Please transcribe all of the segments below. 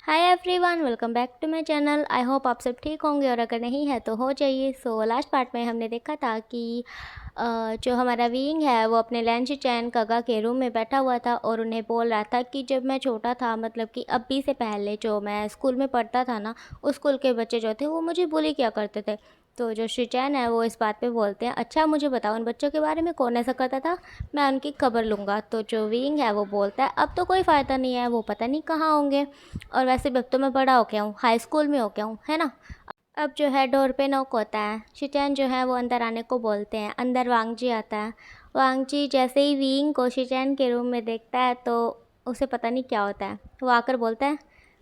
Hi everyone, welcome back to my channel. I hope आप सब ठीक होंगे और अगर नहीं है तो हो जाइए। सो लास्ट पार्ट में हमने देखा था कि जो हमारा विंग है वो अपने लैंची चैन काका के रूम में बैठा हुआ था और उन्हें बोल रहा था कि जब मैं छोटा था, मतलब कि अभी से पहले जो मैं स्कूल में पढ़ता था ना, उस स्कूल के बच्चे जो थे वो मुझे बुली किया करते थे। तो जो शिचैन है वो इस बात पे बोलते हैं, अच्छा मुझे बताओ उन बच्चों के बारे में, कौन ऐसा करता था, मैं उनकी खबर लूँगा। तो जो विंग है वो बोलता है अब तो कोई फ़ायदा नहीं है, वो पता नहीं कहाँ होंगे, और वैसे भी अब तो मैं बड़ा हो गया हूँ, हाई स्कूल में हो गया हूँ, है ना। अब जो है डोर पे नॉक होता है, शिचैन जो है वो अंदर आने को बोलते हैं। अंदर वांगजी आता है। वांगजी जैसे ही विंग को शिचैन के रूम में देखता है तो उसे पता नहीं क्या होता है। वो आकर बोलता है,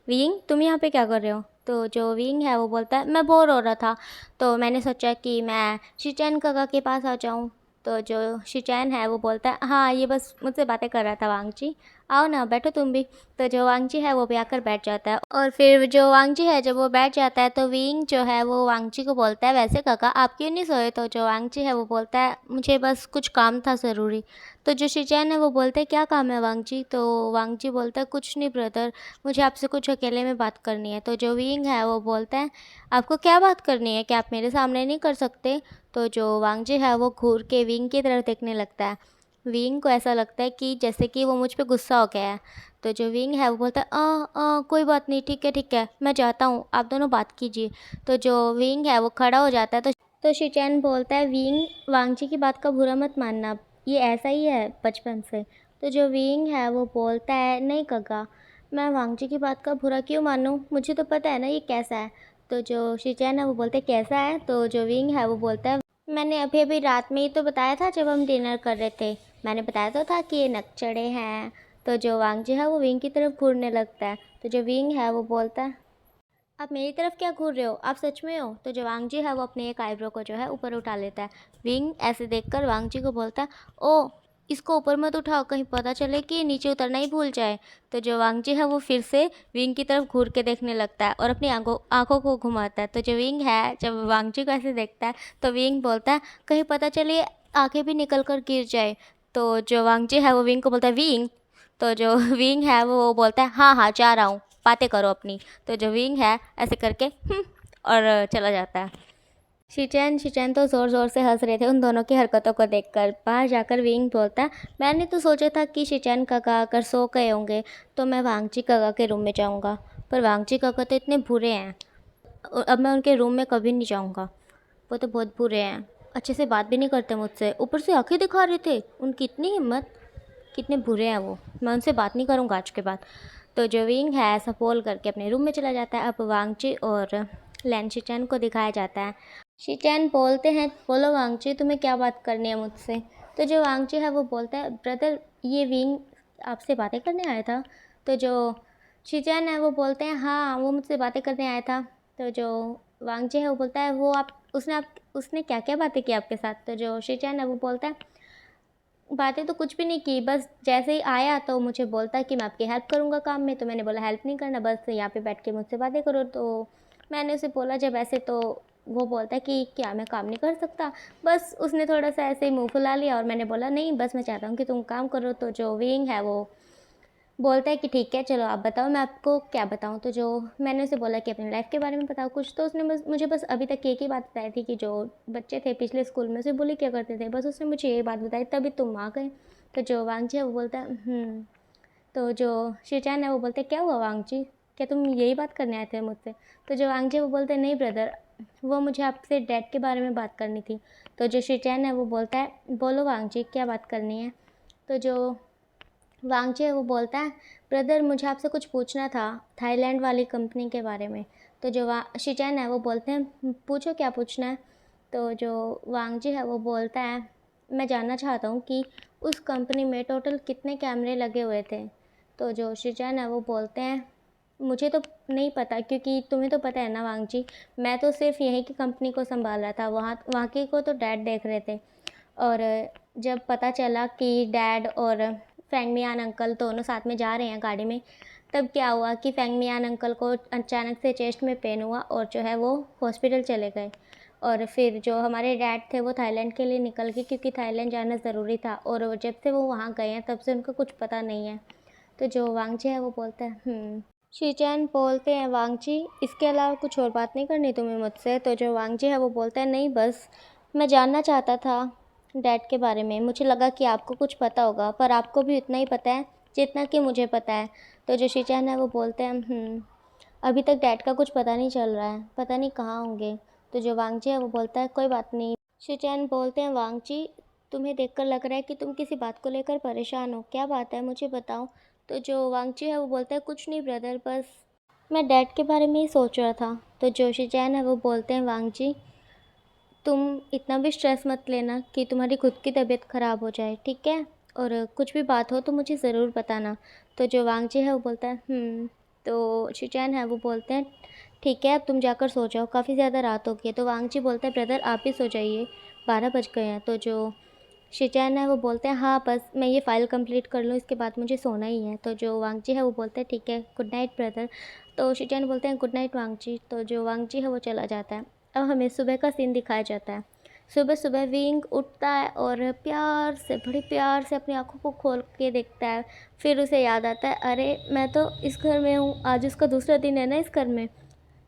विंग तुम यहाँ पे क्या कर रहे हो। तो जो विंग है वो बोलता है मैं बोर हो रहा था तो मैंने सोचा कि मैं शिचैन काका के पास आ जाऊँ। तो जो शिचैन है वो बोलता है हाँ ये बस मुझसे बातें कर रहा था वांगजी, आओ ना बैठो तुम भी। तो जो वांगजी है वो भी आकर बैठ जाता है और फिर जो वांगजी है जब वो बैठ जाता है तो विंग जो है वो वांगजी को बोलता है वैसे काका आप क्यों नहीं सोए। तो जो वांगजी है वो बोलता है मुझे बस कुछ काम था ज़रूरी। तो जो शिचैन है वो बोलते हैं क्या काम है वांगजी। तो वांगजी बोलता है कुछ नहीं ब्रदर, मुझे आपसे कुछ अकेले में बात करनी है। तो जो विंग है वो बोलता है आपको क्या बात करनी है, क्या आप मेरे सामने नहीं कर सकते। तो जो वांगजी है वो घूर के विंग की तरफ देखने लगता है। विंग को ऐसा लगता है कि जैसे कि वो मुझ पे गुस्सा हो गया है। तो जो विंग है वो बोलता है कोई बात नहीं, ठीक है मैं जाता हूँ, आप दोनों बात कीजिए। तो जो विंग है वो खड़ा हो जाता है। तो शिचैन बोलता है विंग वांगजी की बात का बुरा मत मानना, ये ऐसा ही है बचपन से। तो जो विंग है वो बोलता है नहीं काका, मैं वांगजी की बात का बुरा क्यों मानूं, मुझे तो पता है ना ये कैसा है। तो जो शिचैन है वो बोलते हैं कैसा है। तो जो विंग है वो बोलता है मैंने अभी अभी रात में ही तो बताया था जब हम डिनर कर रहे थे, मैंने बताया तो था कि ये नकचढ़े हैं। तो जो वांगजी है वो विंग की तरफ घूरने लगता है। तो जो विंग है वो बोलता है आप मेरी तरफ क्या घूर रहे हो, आप सच में हो। तो जो वांगजी है वो अपने एक आईब्रो को जो है ऊपर उठा लेता है। विंग ऐसे देखकर वांगजी को बोलता है ओ इसको ऊपर मत उठाओ, कहीं पता चले कि नीचे उतरना ही भूल जाए। तो जो वांगजी है वो फिर से विंग की तरफ घूर के देखने लगता है और अपनी आंखों आंखों को घुमाता है। तो जो विंग है जब वांगजी को ऐसे देखता है तो विंग बोलता है कहीं पता चले आंखें भी निकल कर गिर जाए। तो जो वांगजी है वो विंग को बोलता है विंग। तो जो विंग है वो बोलता है हाँ जा रहा हूँ, बातें करो अपनी। तो जो विंग है ऐसे करके और चला जाता है। शिचैन शिचैन तो ज़ोर ज़ोर से हंस रहे थे उन दोनों की हरकतों को देखकर। बाहर जाकर विंग बोलता है मैंने तो सोचा था कि शिचैन काका अगर सो गए होंगे तो मैं वांगजी काका के रूम में जाऊंगा, पर वांगजी काका तो इतने बुरे हैं, अब मैं उनके रूम में कभी नहीं जाऊंगा। वो तो बहुत बुरे हैं, अच्छे से बात भी नहीं करते मुझसे, ऊपर से आंखें दिखा रहे थे, उनकी इतनी हिम्मत, कितने बुरे हैं वो, मैं उनसे बात नहीं करूँगा आज के बाद। तो जो विंग है ऐसा बोल करके अपने रूम में चला जाता है। अब वांगची और लैन शिचैन को दिखाया जाता है। शिचैन बोलते हैं बोलो वांगची तुम्हें क्या बात करनी है मुझसे। तो जो वांगची है वो बोलता है ब्रदर ये विंग आपसे बातें करने आया था। तो जो शिचैन है वो बोलते हैं हाँ वो मुझसे बातें करने आया था। तो जो वांगची है वो बोलता है वो आप उसने क्या क्या बातें की आपके साथ। तो जो शिचैन है वो बोलता है बातें तो कुछ भी नहीं की, बस जैसे ही आया तो मुझे बोलता कि मैं आपकी हेल्प करूँगा काम में। तो मैंने बोला हेल्प नहीं करना, बस यहाँ पे बैठ के मुझसे बातें करो। तो मैंने उसे बोला जब ऐसे, तो वो बोलता है कि क्या मैं काम नहीं कर सकता। बस उसने थोड़ा सा ऐसे ही मुंह फुला लिया और मैंने बोला नहीं बस मैं चाहता हूँ कि तुम काम करो। तो जो विंग है वो बोलता है कि ठीक है चलो आप बताओ मैं आपको क्या बताऊँ। तो जो मैंने उसे बोला कि अपनी लाइफ के बारे में बताओ कुछ। तो उसने मुझे बस अभी तक एक ही बात बताई थी कि जो बच्चे थे पिछले स्कूल में उसे बुली क्या करते थे, बस उसने मुझे ये बात बताई, तभी तुम आ गए। तो जो वांगजी है वो बोलता है तो जो शिचैन है वो बोलते क्या हुआ वांगजी, क्या तुम यही बात करने आए थे मुझसे। तो जो वांगजी वो बोलते नहीं ब्रदर, वो मुझे आपसे डैड के बारे में बात करनी थी। तो जो शिचैन है वो बोलता है बोलो वांगजी क्या बात करनी है। तो जो वांगची है वो बोलता है ब्रदर मुझे आपसे कुछ पूछना था थाईलैंड वाली कंपनी के बारे में। तो जो शिचैन है वो बोलते हैं पूछो क्या पूछना है। तो जो वांगजी है वो बोलता है मैं जानना चाहता हूँ कि उस कंपनी में टोटल कितने कैमरे लगे हुए थे। तो जो शिचैन है वो बोलते हैं मुझे तो नहीं पता क्योंकि तुम्हें तो पता है ना वांगजी, मैं तो सिर्फ यहीं की कंपनी को संभाल रहा था, वहाँ वहाँ की को तो डैड देख रहे थे। और जब पता चला कि डैड और फेंगमियान अंकल दोनों साथ में जा रहे हैं गाड़ी में, तब क्या हुआ कि फेंगमियान अंकल को अचानक से चेस्ट में पेन हुआ और जो है वो हॉस्पिटल चले गए। और फिर जो हमारे डैड थे वो थाईलैंड के लिए निकल गए क्योंकि थाईलैंड जाना ज़रूरी था, और जब से वो वहाँ गए हैं तब से उनको कुछ पता नहीं है। तो जो वांगजे है वो बोलता है शीचैन बोलते हैं वांगजी इसके अलावा कुछ और बात नहीं करनी तुम्हें मुझसे। तो जो वांगजी है वो बोलता है नहीं बस मैं जानना चाहता था डैड के बारे में, मुझे लगा कि आपको कुछ पता होगा पर आपको भी उतना ही पता है जितना कि मुझे पता है। तो जो शीचैन है वो बोलते हैं अभी तक डैड का कुछ पता नहीं चल रहा है, पता नहीं कहाँ होंगे। तो जो वांगजी है वो बोलता है कोई बात नहीं। शीचैन बोलते हैं वांगजी तुम्हें देखकर लग रहा है कि तुम किसी बात को लेकर परेशान हो, क्या बात है मुझे बताओ। तो जो वांगची है वो बोलता है कुछ नहीं ब्रदर, बस मैं डैड के बारे में ही सोच रहा था। तो जो शीचैन है वो बोलते हैं वांगजी तुम इतना भी स्ट्रेस मत लेना कि तुम्हारी खुद की तबीयत ख़राब हो जाए, ठीक है। और कुछ भी बात हो तो मुझे ज़रूर बताना। तो जो वांगजी है वो बोलता है तो शीचैन है वो बोलते हैं ठीक है अब तुम जाकर सो जाओ, काफ़ी ज़्यादा रात हो गई है। तो वांगजी बोलता है ब्रदर आप भी सो जाइए, 12 बज गए हैं। तो जो शीचैन है वो बोलते हैं हाँ बस मैं ये फ़ाइल कंप्लीट कर लूँ इसके बाद मुझे सोना ही है। तो जो वांगजी है वो बोलते हैं ठीक है गुड नाइट ब्रदर। तो शीचैन बोलते हैं गुड नाइट वांगजी। तो जो वांगजी है वो चला जाता है। अब हमें सुबह का सीन दिखाया जाता है। सुबह सुबह विंग उठता है और प्यार से बड़े प्यार से अपनी आँखों को खोल के देखता है। फिर उसे याद आता है अरे मैं तो इस घर में हूँ, आज उसका दूसरा दिन है ना इस घर में।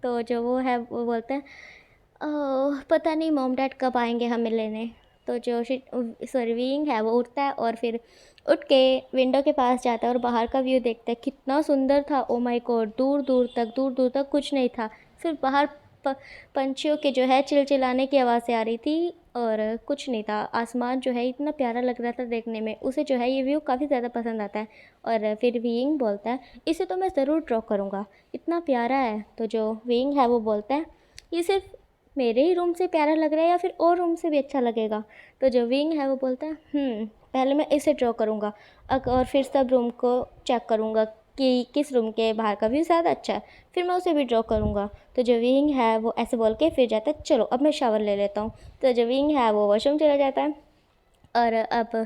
तो जो वो है वो बोलते हैं पता नहीं मॉम डैड कब आएंगे हमें लेने। तो जो सॉरी विंग है वो उठता है और फिर उठ के विंडो के पास जाता है और बाहर का व्यू देखता है, कितना सुंदर था। ओ माय गॉड, दूर दूर तक कुछ नहीं था, सिर्फ बाहर पंछियों के जो है चिलचिलाने की आवाज़ें आ रही थी और कुछ नहीं था। आसमान जो है इतना प्यारा लग रहा था देखने में, उसे जो है ये व्यू काफ़ी ज़्यादा पसंद आता है। और फिर विंग बोलता है इसे तो मैं ज़रूर ड्रॉ करूँगा, इतना प्यारा है। तो जो विंग है वो बोलता है ये सिर्फ मेरे ही रूम से प्यारा लग रहा है या फिर और रूम से भी अच्छा लगेगा। तो जो विंग है वो बोलता है पहले मैं इसे ड्रॉ करूँगा और फिर सब रूम को चेक करूँगा कि किस रूम के बाहर का व्यू ज़्यादा अच्छा है, फिर मैं उसे भी ड्रॉ करूँगा। तो जो विंग है वो ऐसे बोल के फिर जाता है चलो अब मैं शावर ले लेता हूँ। तो जो विंग है वो वॉशरूम चला जाता है और अब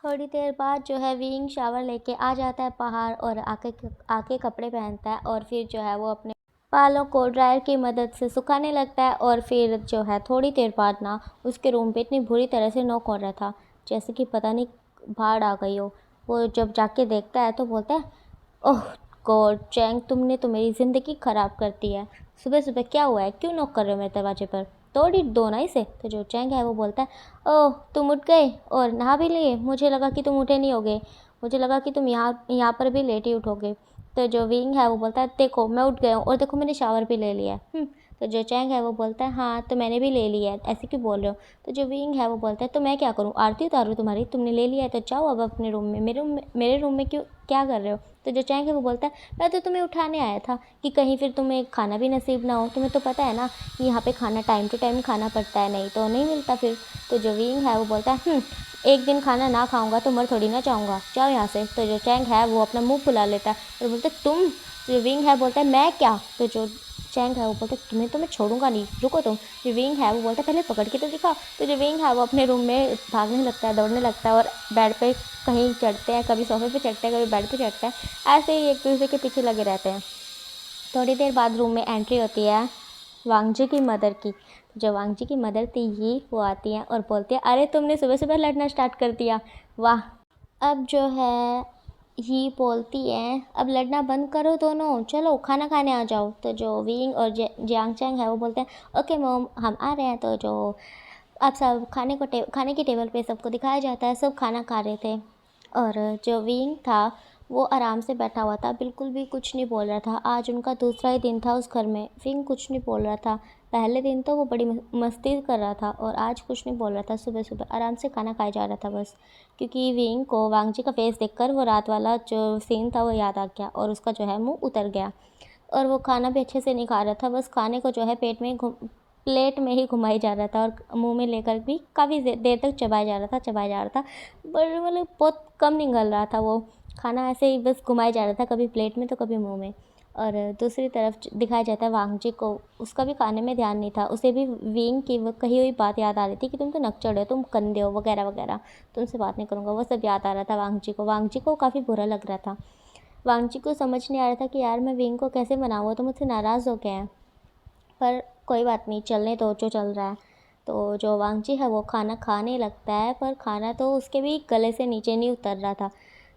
थोड़ी देर बाद जो है विंग शावर लेके आ जाता है बाहर और आके कपड़े पहनता है और फिर जो है वो अपने बालों को ड्रायर की मदद से सुखाने लगता है। और फिर जो है थोड़ी देर बाद ना उसके रूम पे इतनी बुरी तरह से नॉक हो रहा था जैसे कि पता नहीं बाढ़ आ गई हो। वो जब जाके देखता है तो बोलता है ओह गॉड चैंग तुमने तो मेरी ज़िंदगी ख़राब कर दी है, सुबह सुबह क्या हुआ है, क्यों नॉक कर रहे हो मेरे दरवाजे पर, तोड़ ही दो ना इसे। तो जो चैंग है वो बोलता है ओह तुम उठ गए और नहा भी लिए, मुझे लगा कि तुम उठे नहीं होगे, मुझे लगा कि तुम यहाँ पर भी लेट ही उठोगे। तो जो विंग है वो बोलता है देखो मैं उठ गया हूँ और देखो मैंने शावर भी ले लिया है। तो जो चैंग है वो बोलता है हाँ तो मैंने भी ले लिया है, ऐसे क्यों बोल रहे हो। तो जो विंग है वो बोलता है तो मैं क्या करूँ, आरती उतारूँ तुम्हारी, तुमने ले लिया है तो जाओ अब अपने रूम में, मेरे रूम में क्यों क्या कर रहे हो। तो जो चैंग है वो बोलता है मैं तो तुम्हें उठाने आया था कि कहीं फिर तुम्हें खाना भी नसीब ना हो, तुम्हें तो पता है ना यहाँ पे खाना टाइम टू टाइम खाना पड़ता है, नहीं तो नहीं मिलता फिर। तो जो विंग है वो बोलता है एक दिन खाना ना खाऊंगा तो मर थोड़ी ना जाऊंगा, जाओ यहाँ से। तो जो चैंग है वो अपना मुंह फुला लेता है और बोलता है तुम। जो विंग है बोलता है मैं क्या। तो जो चैंग है वो बोलता है तुम्हें तो मैं छोड़ूंगा नहीं, रुको तुम। जो विंग है वो बोलता है पहले पकड़ के तो दिखा। तो जो विंग है वो अपने रूम में भागने लगता है, दौड़ने लगता है और बेड पे कहीं चढ़ते हैं, कभी सोफे पे चढ़ते हैं, कभी बेड पे चढ़ते हैं, ऐसे ही एक दूसरे के पीछे लगे रहते हैं। थोड़ी देर बाद रूम में एंट्री होती है वांगजी की मदर की। जो वांगजी की मदर थी ये वो आती हैं और बोलती है अरे तुमने सुबह सुबह लड़ना स्टार्ट कर दिया, वाह। अब जो है ही बोलती है अब लड़ना बंद करो दोनों, चलो खाना खाने आ जाओ। तो जो विंग और जियांग चैंग है वो बोलते हैं ओके मॉम हम आ रहे हैं। तो जो अब सब खाने की टेबल पे सबको दिखाया जाता है, सब खाना खा रहे थे और जो विंग था वो आराम से बैठा हुआ था, बिल्कुल भी कुछ नहीं बोल रहा था। आज उनका दूसरा ही दिन था उस घर में। विंग कुछ नहीं बोल रहा था, पहले दिन तो वो बड़ी मस्ती कर रहा था और आज कुछ नहीं बोल रहा था, सुबह सुबह आराम से खाना खाया जा रहा था बस। क्योंकि विंग को वांगजी का फेस देखकर वो रात वाला जो सीन था वो याद आ गया और उसका जो है मुंह उतर गया और वो खाना भी अच्छे से नहीं खा रहा था, बस खाने को जो है प्लेट में ही घुमाई जा रहा था और मुंह में लेकर भी काफ़ी देर तक चबाया जा रहा था। पर मतलब बहुत कम निगल रहा था वो खाना, ऐसे ही बस घुमाया जा रहा था, कभी प्लेट में तो कभी मुंह में। और दूसरी तरफ दिखाया जाता है वांगजी को, उसका भी खाने में ध्यान नहीं था, उसे भी विंग की वो कही हुई बात याद आ रही थी कि तुम तो नकचड़ हो, तुम कंधे हो वगैरह वगैरह, तुमसे बात नहीं करूँगा, वो सब याद आ रहा था वांगजी को। वांगजी को काफ़ी बुरा लग रहा था, वांगजी को समझ नहीं आ रहा था कि यार मैं विंग को कैसे मनाऊँ, वो तो मुझसे नाराज़ हो गया है। पर कोई बात नहीं, चलने दो जो चल रहा है। तो जो वांगजी है वो खाना खाने लगता है पर खाना तो उसके भी गले से नीचे नहीं उतर रहा था।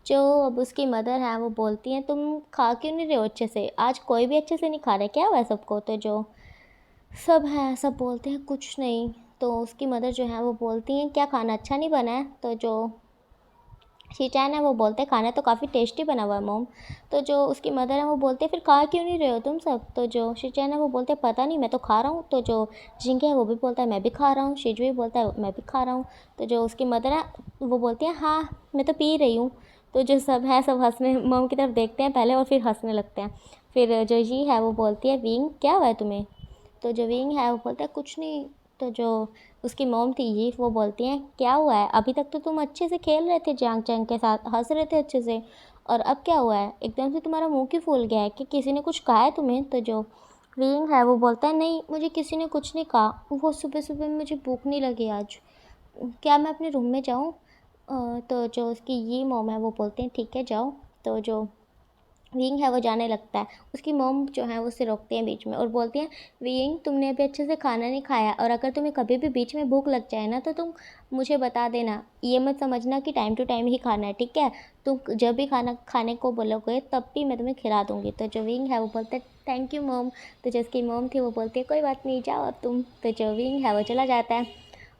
जो अब उसकी मदर है वो बोलती हैं तुम खा क्यों नहीं रहे हो अच्छे से, आज कोई भी अच्छे से नहीं खा रहा, क्या हुआ है सबको। तो जो सब हैं सब बोलते हैं कुछ नहीं। तो उसकी मदर जो है वो बोलती हैं क्या खाना अच्छा नहीं बना है। तो जो शीचान है वो बोलते हैं खाना तो काफ़ी टेस्टी बना हुआ है मोम। तो जो उसकी मदर है वो बोलते हैं फिर खा क्यों नहीं रहे हो तुम सब। तो जो शीचान है वो बोलते हैं पता नहीं मैं तो खा रहा हूँ। तो जो जिंके है वो भी बोलता है मैं भी खा रहा हूँ। शिजू भी बोलता है मैं भी खा रहा हूँ। तो जो उसकी मदर है वो बोलती है हाँ मैं तो पी रही हूँ। तो जो सब है सब हंसने मोम की तरफ देखते हैं पहले और फिर हंसने लगते हैं। फिर जो जी है वो बोलती है विंग क्या हुआ है तुम्हें। तो जो विंग है वो बोलता है कुछ नहीं। तो जो उसकी मॉम थी ये वो बोलती हैं क्या हुआ है, अभी तक तो तुम अच्छे से खेल रहे थे जैंग चैंग के साथ, हंस रहे थे अच्छे से, और अब क्या हुआ है एकदम से तुम्हारा मुंह क्यों फूल गया है, कि किसी ने कुछ कहा है तुम्हें। तो जो विंग है वो बोलता है नहीं मुझे किसी ने कुछ नहीं कहा, वो सुबह सुबह मुझे भूख नहीं लगी आज, क्या मैं अपने रूम में जाऊँ। तो जो उसकी ये मॉम है वो बोलते हैं ठीक है जाओ। तो जो विंग है वो जाने लगता है। उसकी मॉम जो है वो उसे रोकती हैं बीच में और बोलती हैं विंग तुमने अभी अच्छे से खाना नहीं खाया, और अगर तुम्हें कभी भी बीच में भूख लग जाए ना तो तुम मुझे बता देना, ये मत समझना कि टाइम टू टाइम ही खाना है ठीक है। तुम जब भी खाना खाने को बोलोगे तब भी मैं तुम्हें खिला दूँगी। तो जो विंग है वो बोलता है थैंक यू मॉम। तो जो उसकी मॉम थी वो बोलती है कोई बात नहीं जाओ अब तुम। तो जो विंग है वो चला जाता है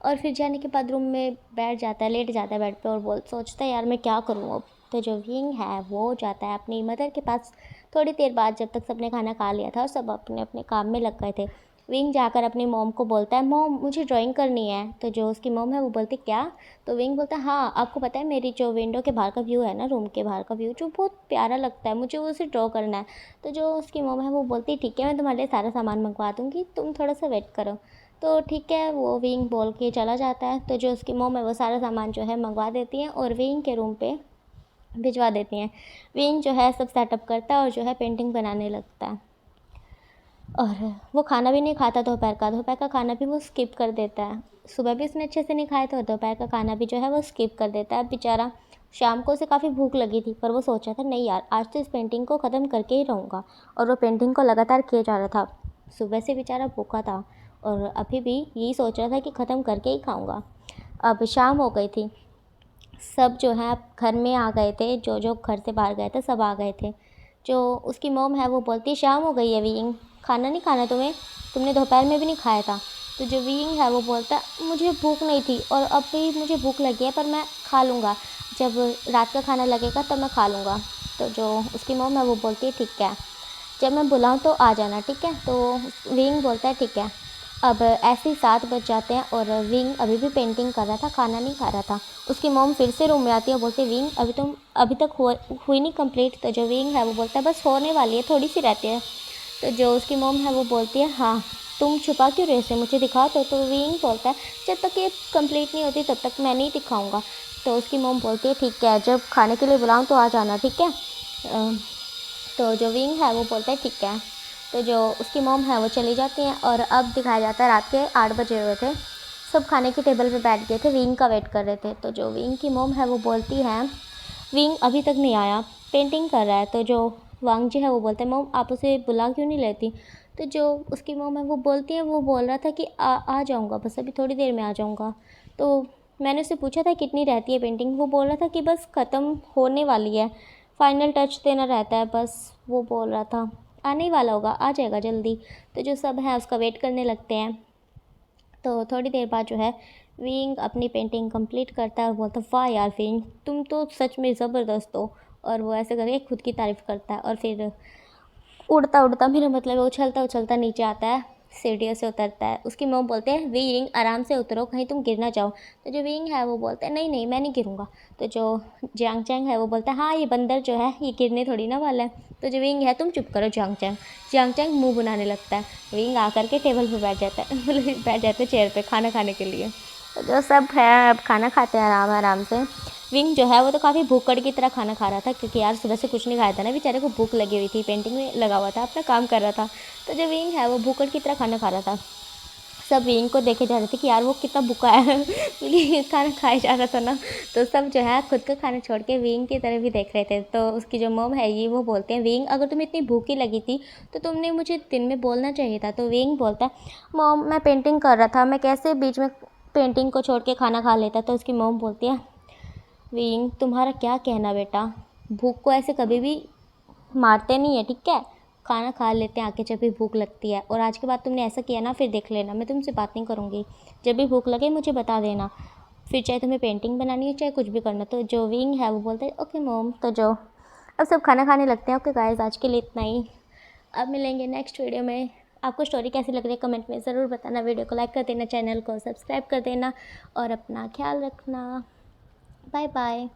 और फिर जाने के बाद रूम में बैठ जाता है, लेट जाता है बेड पे और सोचता है यार मैं क्या करूँ अब। तो जो विंग है वो जाता है अपनी मदर के पास। थोड़ी देर बाद जब तक सबने खाना खा लिया था और सब अपने अपने काम में लग गए थे, विंग जाकर अपनी मॉम को बोलता है मॉम मुझे ड्राइंग करनी है। तो जो उसकी मॉम है वो बोलती क्या। तो विंग बोलता है हाँ आपको पता है मेरी जो विंडो के बाहर का व्यू है ना, रूम के बाहर का व्यू जो बहुत प्यारा लगता है, मुझे उसे ड्रॉ करना है। तो जो उसकी मॉम है वो बोलती ठीक है मैं तुम्हारे लिए सारा सामान मंगवा दूँगी, तुम थोड़ा सा वेट करो। तो ठीक है वो विंग बोल के चला जाता है। तो जो उसकी मॉम है वो सारा सामान जो है मंगवा देती हैं और विंग के रूम पे भिजवा देती हैं। विंग जो है सब सेटअप करता है और जो है पेंटिंग बनाने लगता है। और वो खाना भी नहीं खाता दोपहर का खाना भी वो स्किप कर देता है। सुबह भी उसने अच्छे से नहीं खाया था, दोपहर का खाना भी जो है वो स्किप कर देता है। बेचारा शाम को उसे काफ़ी भूख लगी थी पर वो सोचा था नहीं यार आज तो इस पेंटिंग को ख़त्म करके ही रहूँगा, और वो पेंटिंग को लगातार किए जा रहा था। सुबह से बेचारा भूखा था और अभी भी यही सोच रहा था कि ख़त्म करके ही खाऊँगा। अब शाम हो गई थी, सब जो है घर में आ गए थे, जो जो घर से बाहर गए थे सब आ गए थे। जो उसकी मॉम है वो बोलती है शाम हो गई है विंग, खाना नहीं खाना तुम्हें, तुमने दोपहर में भी नहीं खाया था। तो जो विंग है वो बोलता है मुझे भूख नहीं थी और अब भी मुझे भूख लगी है पर मैं खा लूँगा, जब रात का खाना लगेगा तब मैं खा लूँगा। तो जो उसकी मॉम है वो बोलती है ठीक है जब मैं बुलाऊँ तो आ जाना ठीक है। तो विंग बोलता है ठीक है। अब ऐसे ही 7 बज जाते हैं और विंग अभी भी पेंटिंग कर रहा था, खाना नहीं खा रहा था। उसकी मॉम फिर से रूम में आती है और बोलती है विंग अभी तक हुई नहीं कंप्लीट। तो जो विंग है वो बोलता है बस होने वाली है, थोड़ी सी रहती है। तो जो उसकी मॉम है वो बोलती है हाँ तुम छुपा क्यों रहे से, मुझे दिखा। तो विंग बोलता है जब तक ये कंप्लीट नहीं होती तब तक मैं नहीं दिखाऊंगा। तो उसकी मॉम बोलती है ठीक है जब खाने के लिए बुलाऊँ तो आ जाना ठीक है। तो जो विंग है वो बोलता है ठीक है। तो जो उसकी मॉम है वो चली जाती हैं और अब दिखाया जाता है रात के 8 बजे हुए थे, सब खाने की टेबल पे बैठ गए थे, विंग का वेट कर रहे थे। तो जो विंग की मॉम है वो बोलती है विंग अभी तक नहीं आया, पेंटिंग कर रहा है। तो जो वांग जी है वो बोलते हैं मॉम आप उसे बुला क्यों नहीं लेती। तो जो उसकी मॉम है वो बोलती है वो बोल रहा था कि आ जाऊँगा बस अभी थोड़ी देर में आ जाऊँगा। तो मैंने उससे पूछा था कितनी रहती है पेंटिंग, वो बोल रहा था कि बस ख़त्म होने वाली है, फाइनल टच देना रहता है बस, वो बोल रहा था आने ही वाला होगा, आ जाएगा जल्दी। तो जो सब है उसका वेट करने लगते हैं। तो थोड़ी देर बाद जो है विंग अपनी पेंटिंग कंप्लीट करता है और बोलता है वाह यार विंग तुम तो सच में ज़बरदस्त हो, और वो ऐसे करके खुद की तारीफ़ करता है और फिर उड़ता उड़ता मेरा मतलब है उछलता उछलता नीचे आता है, सीढ़ियों से उतरता है। उसकी मॉम बोलते हैं विंग आराम से उतरो कहीं तुम गिर ना जाओ। तो जो विंग है वो बोलता है नहीं नहीं मैं नहीं गिरूँगा। तो जो जियांग चैंग है वो बोलता है हाँ ये बंदर जो है ये गिरने थोड़ी ना वाला है। तो जो विंग है तुम चुप करो जियांग चैंग। जियांग चैंग मुँह बनाने लगता है, विंग आकर के टेबल पर बैठ जाता है मतलब बैठ जाते हैं चेयर पर खाना खाने के लिए। तो जो सब है अब खाना खाते हैं आराम आराम से। विंग जो है वो तो काफ़ी भूखड़ की तरह खाना खा रहा था क्योंकि यार सुबह से कुछ नहीं खाया था ना, बेचारे को भूख लगी हुई थी, पेंटिंग में लगा हुआ था, अपना काम कर रहा था। तो जो विंग है वो भूखड़ की तरह खाना खा रहा था। सब विंग को देखे जा रहे थे कि यार वो कितना भूखा है क्योंकि खाना खाया जा रहा था ना। तो सब जो है खुद का खाना छोड़ के विंग की तरफ भी देख रहे थे। तो उसकी जो मॉम है ये वो बोलते हैं विंग अगर तुम्हें इतनी भूखी लगी थी तो तुमने मुझे दिन में बोलना चाहिए था। तो विंग बोलता है मॉम मैं पेंटिंग कर रहा था, मैं कैसे बीच में पेंटिंग को छोड़ के खाना खा लेता। तो उसकी मॉम बोलती है विंग तुम्हारा क्या कहना बेटा, भूख को ऐसे कभी भी मारते नहीं है, ठीक है। खाना खा लेते हैं आके जब भी भूख लगती है। और आज के बाद तुमने ऐसा किया ना, फिर देख लेना, मैं तुमसे बात नहीं करूँगी। जब भी भूख लगे मुझे बता देना, फिर चाहे तुम्हें पेंटिंग बनानी हो चाहे कुछ भी करना। तो जो विंग है वो बोलता है ओके मॉम। तो जो अब सब खाना खाने लगते हैं। ओके गाइस, आज के लिए इतना ही। अब मिलेंगे नेक्स्ट वीडियो में। आपको स्टोरी कैसी लग रही है कमेंट में ज़रूर बताना। वीडियो को लाइक कर देना, चैनल को सब्सक्राइब कर देना और अपना ख्याल रखना। Bye bye.